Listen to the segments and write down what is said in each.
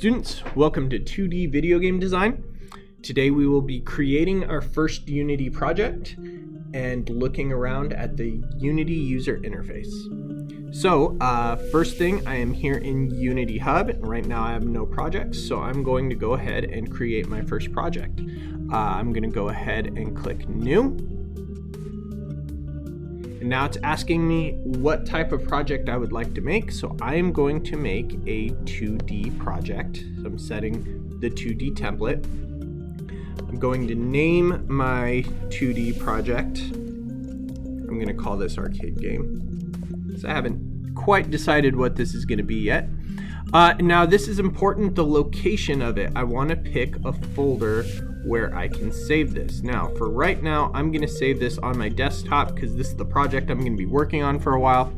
students, welcome to 2D video game design. Today we will be creating our first Unity project and looking around at the Unity user interface. So first thing, I am here in Unity Hub. Right now I have no projects, so I'm going to go ahead and create my first project. I'm going to go ahead and click New. And now it's asking me what type of project I would like to make. So I am going to make a 2D project. So I'm setting the 2D template. I'm going to name my 2D project. I'm going to call this arcade game. So I haven't quite decided what this is going to be yet. Now this is important, the location of it. I want to pick a folder where I can save this. Now for right now, I'm going to save this on my desktop because this is the project I'm going to be working on for a while.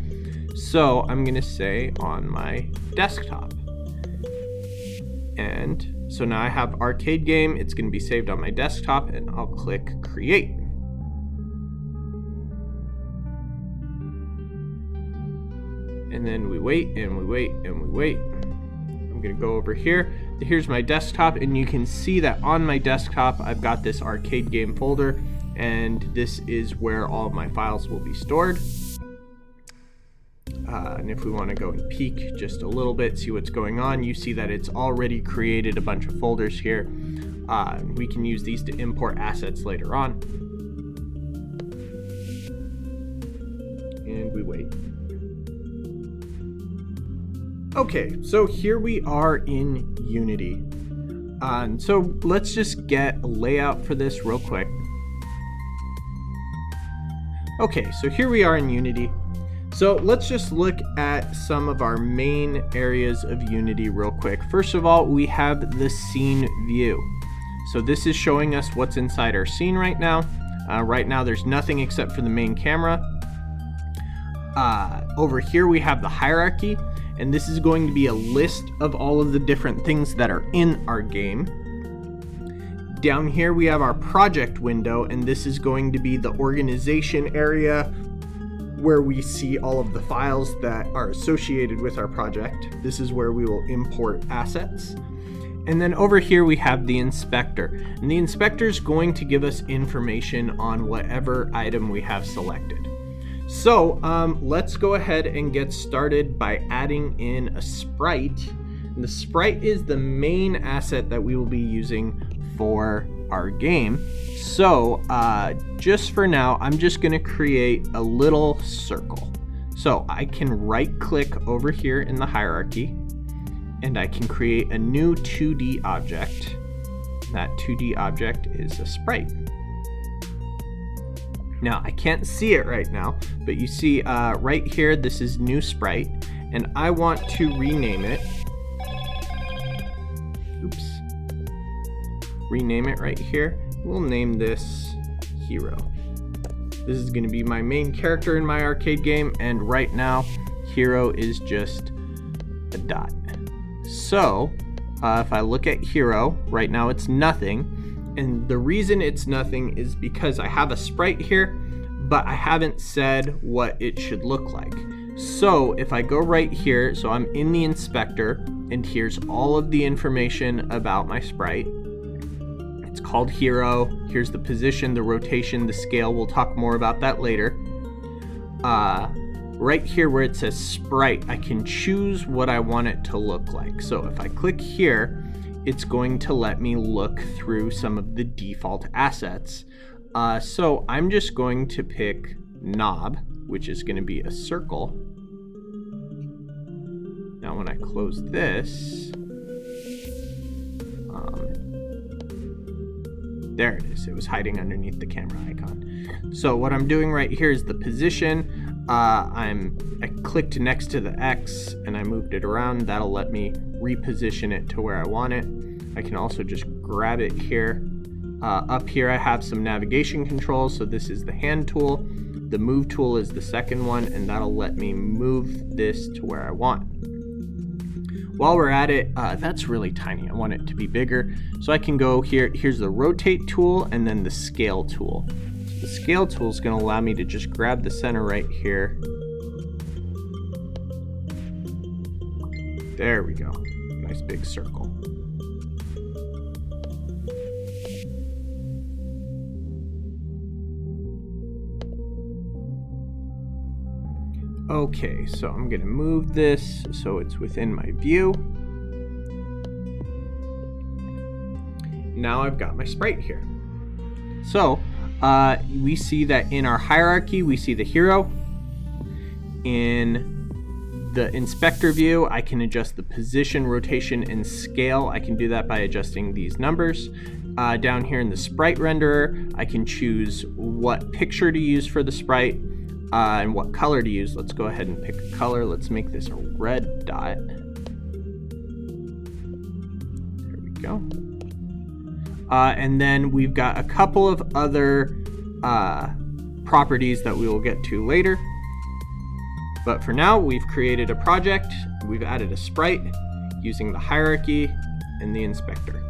So I'm going to say on my desktop. And so now I have arcade game. It's going to be saved on my desktop and I'll click create. And then we wait and we wait and we wait. I'm going to go over here. Here's my desktop, and you can see that on my desktop I've got this arcade game folder, and this is where all of my files will be stored. And if we want to go and peek just a little bit, see what's going on, you see that it's already created a bunch of folders here. We can use these to import assets later on. And we wait. Okay, so here we are in Unity. So let's just get a layout for this real quick. Okay, so here we are in Unity. So let's just look at some of our main areas of Unity real quick. First of all, we have the scene view. So this is showing us what's inside our scene right now. Right now there's nothing except for the main camera. Over here we have the hierarchy. And this is going to be a list of all of the different things that are in our game. Down here we have our project window, and this is going to be the organization area where we see all of the files that are associated with our project. This is where we will import assets. And then over here we have the inspector. And the inspector is going to give us information on whatever item we have selected. So let's go ahead and get started by adding in a sprite. And the sprite is the main asset that we will be using for our game. So just for now, I'm just going to create a little circle. So I can right click over here in the hierarchy and I can create a new 2D object. That 2D object is a sprite. Now, I can't see it right now, but you see right here, this is new sprite, and I want to rename it. Oops. Rename it right here. We'll name this Hero. This is going to be my main character in my arcade game, and right now, Hero is just a dot. So, if I look at Hero, right now it's nothing. And the reason it's nothing is because I have a sprite here, but I haven't said what it should look like. So if I go right here, so I'm in the inspector, and here's all of the information about my sprite. It's called Hero. Here's the position, the rotation, the scale. We'll talk more about that later. Right here where it says sprite, I can choose what I want it to look like. So if I click here, it's going to let me look through some of the default assets. So I'm just going to pick knob, which is going to be a circle. Now when I close this, there it is. It was hiding underneath the camera icon. So what I'm doing right here is the position. I clicked next to the X and I moved it around. That'll let me reposition it to where I want it. I can also just grab it here. Up here I have some navigation controls. So this is the hand tool. The move tool is the second one, and that'll let me move this to where I want. While we're at it, that's really tiny. I want it to be bigger. So I can go here. Here's the rotate tool and then the scale tool. So the scale tool is going to allow me to just grab the center right here. There we go. nice big circle. Okay, so I'm gonna move this so it's within my view. Now I've got my sprite here. So we see that in our hierarchy, we see the hero. In the inspector view, I can adjust the position, rotation, and scale. I can do that by adjusting these numbers. Down here in the sprite renderer, I can choose what picture to use for the sprite and what color to use. Let's go ahead and pick a color. Let's make this a red dot. There we go. And then we've got a couple of other properties that we will get to later. But for now, we've created a project. We've added a sprite using the hierarchy and the inspector.